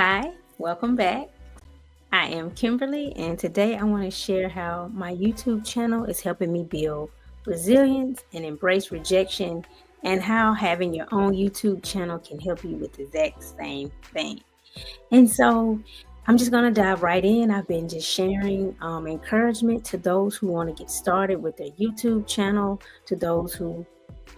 Hi, welcome back. I am Kimberly, and today I want to share how my YouTube channel is helping me build resilience and embrace rejection, and how having your own YouTube channel can help you with the exact same thing. And so I'm just going to dive right in. I've been just sharing encouragement to those who want to get started with their YouTube channel, to those who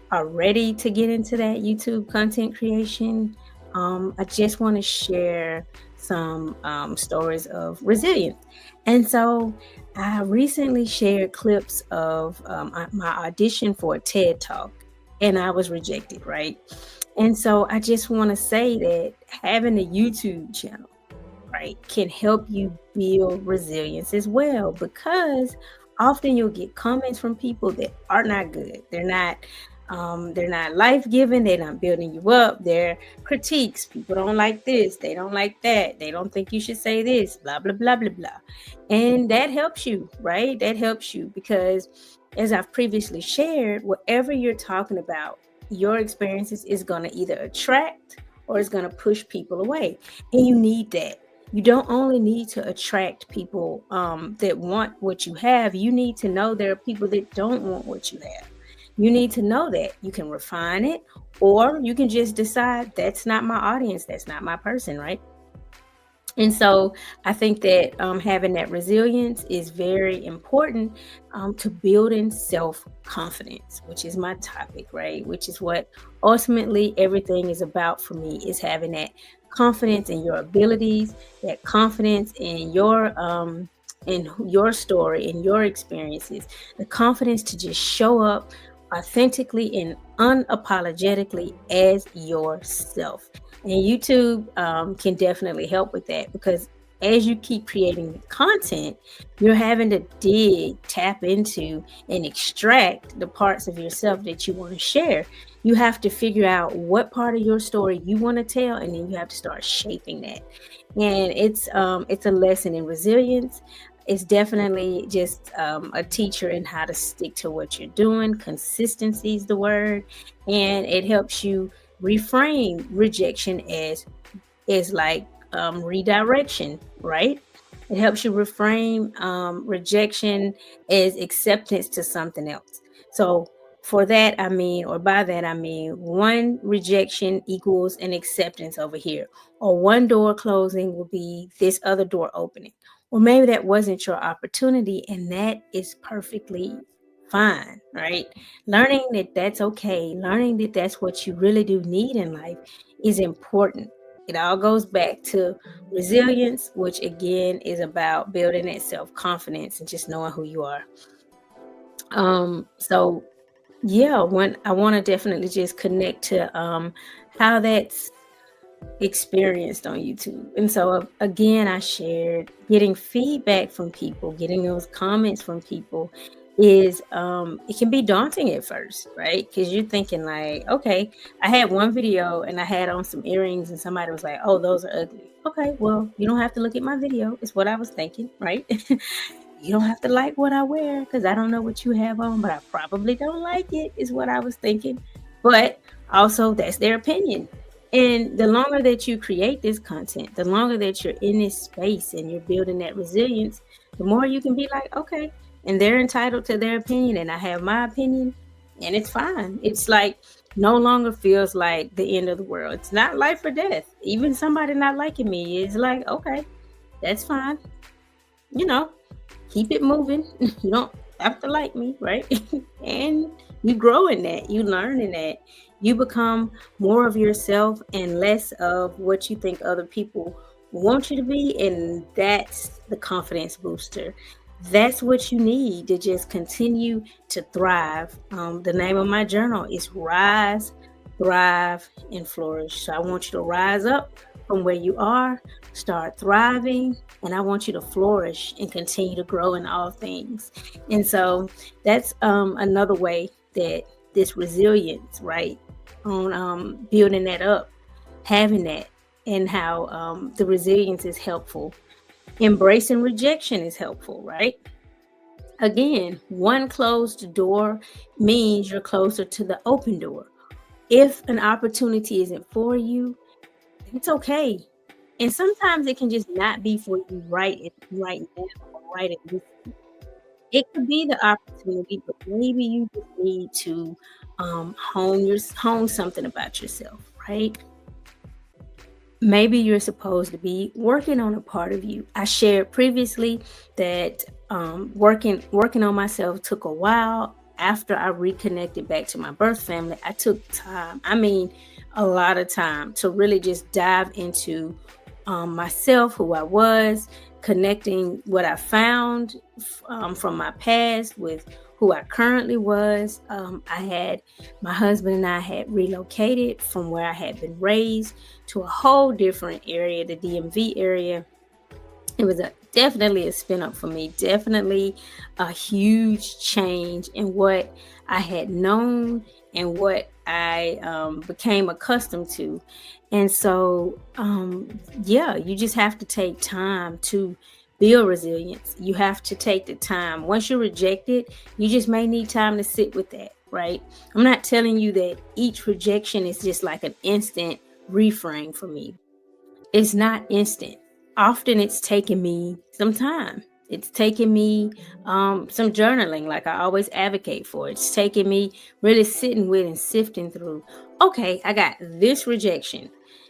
are ready to get into that YouTube content creation. I just want to share some stories of resilience. And so I recently shared clips of my audition for a TED Talk, and I was rejected, right? And so I just want to say that having a YouTube channel, right, can help you build resilience as well, because often you'll get comments from people that are not good. They're not life-giving. They're not building you up. They're critiques. People don't like this. They don't like that. They don't think you should say this, blah, blah, blah, blah, blah. And that helps you, right? That helps you because, as I've previously shared, whatever you're talking about, your experiences is going to either attract or it's going to push people away. And you need that. You don't only need to attract people that want what you have. You need to know there are people that don't want what you have. You need to know that. You can refine it, or you can just decide that's not my audience, that's not my person, right? And so I think that having that resilience is very important to building self-confidence, which is my topic, right? Which is what ultimately everything is about for me, is having that confidence in your abilities, that confidence in your story, in your experiences, the confidence to just show up authentically and unapologetically as yourself. And YouTube can definitely help with that, because as you keep creating content, you're having to tap into, and extract the parts of yourself that you want to share. You have to figure out what part of your story you want to tell, and then you have to start shaping that. And it's a lesson in resilience. It's definitely just a teacher in how to stick to what you're doing. Consistency is the word, and it helps you reframe rejection as like redirection, right? It helps you reframe rejection as acceptance to something else. So for that, I mean, or by that, I mean, one rejection equals an acceptance over here, or one door closing will be this other door opening. Or maybe that wasn't your opportunity, and that is perfectly fine, right? Learning that that's okay, learning that that's what you really do need in life is important. It all goes back to resilience, which again is about building that self-confidence and just knowing who you are. So yeah, when I want to definitely just connect to how that's experienced on YouTube. And so again, I shared getting feedback from people, getting those comments from people is it can be daunting at first, right? Because you're thinking like, okay, I had one video and I had on some earrings and somebody was like, oh, those are ugly. Okay, well, you don't have to look at my video, is what I was thinking, right? You don't have to like what I wear, because I don't know what you have on, but I probably don't like it, is what I was thinking. But also, that's their opinion. And the longer that you create this content, the longer that you're in this space and you're building that resilience, the more you can be like, okay, and they're entitled to their opinion, and I have my opinion, and it's fine. It's like no longer feels like the end of the world. It's not life or death. Even somebody not liking me is like, okay, that's fine. You know, keep it moving. You don't have to like me, right? And you grow in that, you learn in that, you become more of yourself and less of what you think other people want you to be. And that's the confidence booster. That's what you need to just continue to thrive. The name of my journal is Rise, Thrive, and Flourish. So I want you to rise up from where you are, start thriving, and I want you to flourish and continue to grow in all things. And so that's another way that this resilience, right, on building that up, having that, and how the resilience is helpful. Embracing rejection is helpful, right? Again, one closed door means you're closer to the open door. If an opportunity isn't for you, it's okay. And sometimes it can just not be for you right now or right at this. It could be the opportunity, but maybe you just need to hone something about yourself, right? Maybe you're supposed to be working on a part of you. I shared previously that working on myself took a while. After I reconnected back to my birth family, I took time. I mean, a lot of time to really just dive into myself, who I was, connecting what I found from my past with who I currently was. I had my husband and I had relocated from where I had been raised to a whole different area, the DMV area. It was definitely a spin up for me, definitely a huge change in what I had known and what I became accustomed to. And so, yeah, you just have to take time to build resilience. You have to take the time. Once you're rejected, you just may need time to sit with that, right? I'm not telling you that each rejection is just like an instant reframe for me. It's not instant. Often it's taken me some time. It's taken me some journaling, like I always advocate for. It's taken me really sitting with and sifting through. Okay, I got this rejection.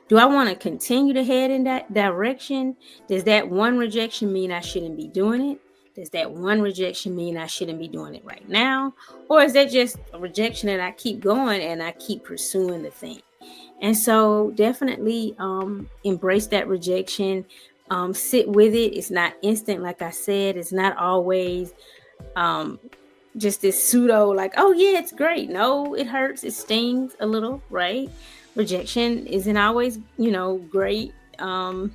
Do I want to continue to head in that direction? Does that one rejection mean I shouldn't be doing it? Does that one rejection mean I shouldn't be doing it right now? Or is that just a rejection that I keep going and I keep pursuing the thing? And so definitely embrace that rejection. Sit with it. It's not instant, like I said. It's not always um, just this pseudo, like, oh, yeah, it's great. No, it hurts. It stings a little, right? Rejection isn't always, great. And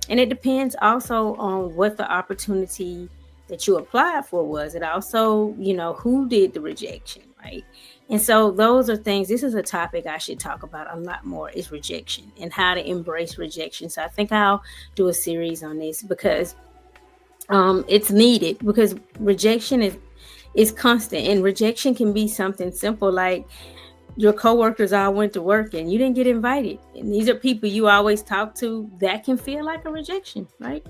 it depends also on what the opportunity that you applied for was. It also, who did the rejection, right? And so those are things. This is a topic I should talk about a lot more, is rejection and how to embrace rejection. So I think I'll do a series on this because it's needed, because rejection is constant, and rejection can be something simple like your coworkers all went to work and you didn't get invited. And these are people you always talk to. That can feel like a rejection, right?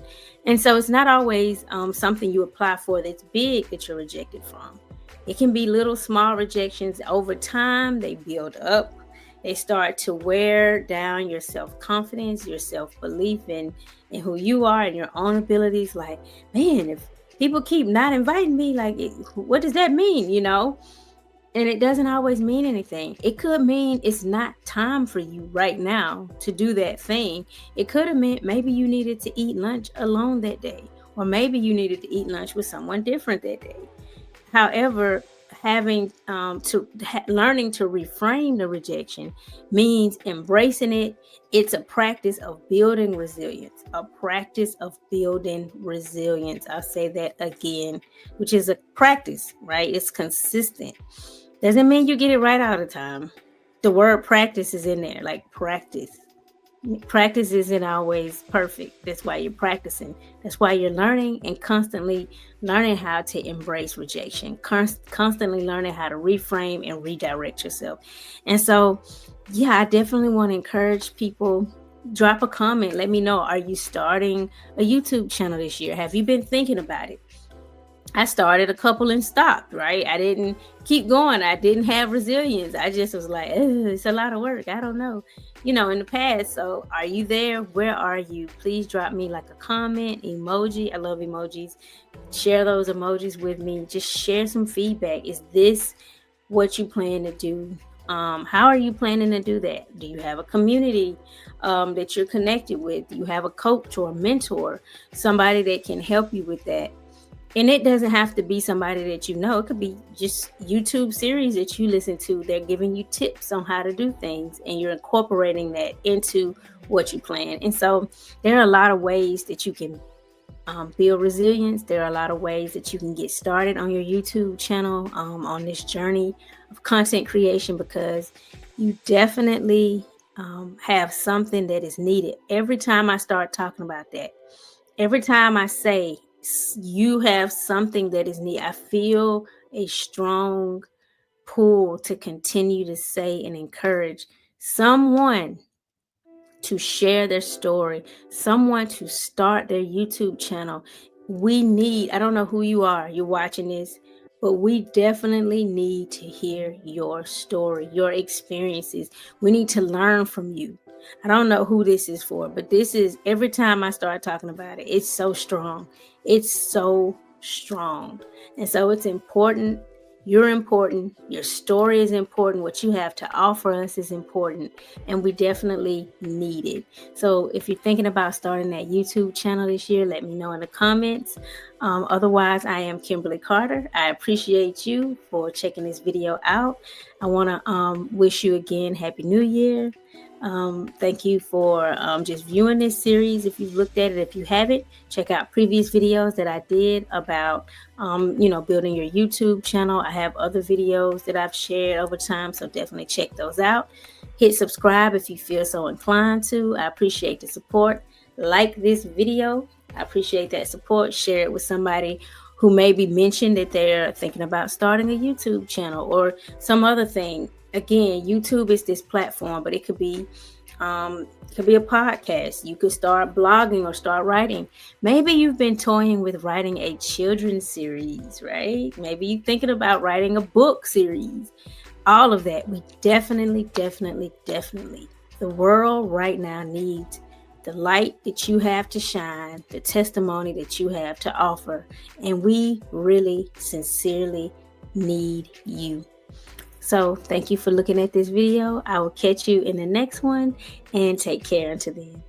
And so it's not always something you apply for that's big that you're rejected from. It can be little small rejections. Over time, they build up. They start to wear down your self-confidence, your self-belief in who you are and your own abilities. Like, man, if people keep not inviting me, like, what does that mean, And it doesn't always mean anything. It could mean it's not time for you right now to do that thing. It could have meant maybe you needed to eat lunch alone that day, or maybe you needed to eat lunch with someone different that day. However, having learning to reframe the rejection means embracing it. It's a practice of building resilience, a practice of building resilience. I'll say that again, which is a practice, right? It's consistent. Doesn't mean you get it right all the time. The word practice is in there, like practice. Practice isn't always perfect. That's why you're practicing. That's why you're learning and constantly learning how to embrace rejection, constantly learning how to reframe and redirect yourself. And so, yeah, I definitely want to encourage people. Drop a comment. Let me know. Are you starting a YouTube channel this year? Have you been thinking about it? I started a couple and stopped, right? I didn't keep going. I didn't have resilience. I just was like, it's a lot of work. I don't know, in the past. So are you there? Where are you? Please drop me like a comment, emoji. I love emojis. Share those emojis with me. Just share some feedback. Is this what you plan to do? How are you planning to do that? Do you have a community that you're connected with? Do you have a coach or a mentor, somebody that can help you with that? And it doesn't have to be somebody that you know. It could be just YouTube series that you listen to. They're giving you tips on how to do things, and you're incorporating that into what you plan. And so there are a lot of ways that you can build resilience. There are a lot of ways that you can get started on your YouTube channel on this journey of content creation, because you definitely have something that is needed. Every time I start talking about that, every time I say you have something that is needed, I feel a strong pull to continue to say and encourage someone to share their story, someone to start their YouTube channel. I don't know who you are, you're watching this, but we definitely need to hear your story, your experiences. We need to learn from you. I don't know who this is for, but this is, every time I start talking about it, it's so strong. It's so strong. And so it's important. You're important. Your story is important. What you have to offer us is important. And we definitely need it. So if you're thinking about starting that YouTube channel this year, let me know in the comments. Otherwise, I am Kimberly Carter. I appreciate you for checking this video out. I want to wish you again Happy New Year. Thank you for just viewing this series. If you've looked at it, if you haven't, check out previous videos that I did about building your YouTube channel. I have other videos that I've shared over time, so definitely check those out. Hit subscribe if you feel so inclined to. I appreciate the support. Like this video. I appreciate that support. Share it with somebody who maybe mentioned that they're thinking about starting a YouTube channel or some other thing. Again, YouTube is this platform, but it could be a podcast. You could start blogging or start writing. Maybe you've been toying with writing a children's series, right? Maybe you're thinking about writing a book series. All of that, we definitely, the world right now needs the light that you have to shine, the testimony that you have to offer, and we really, sincerely need you. So thank you for looking at this video. I will catch you in the next one, and take care until then.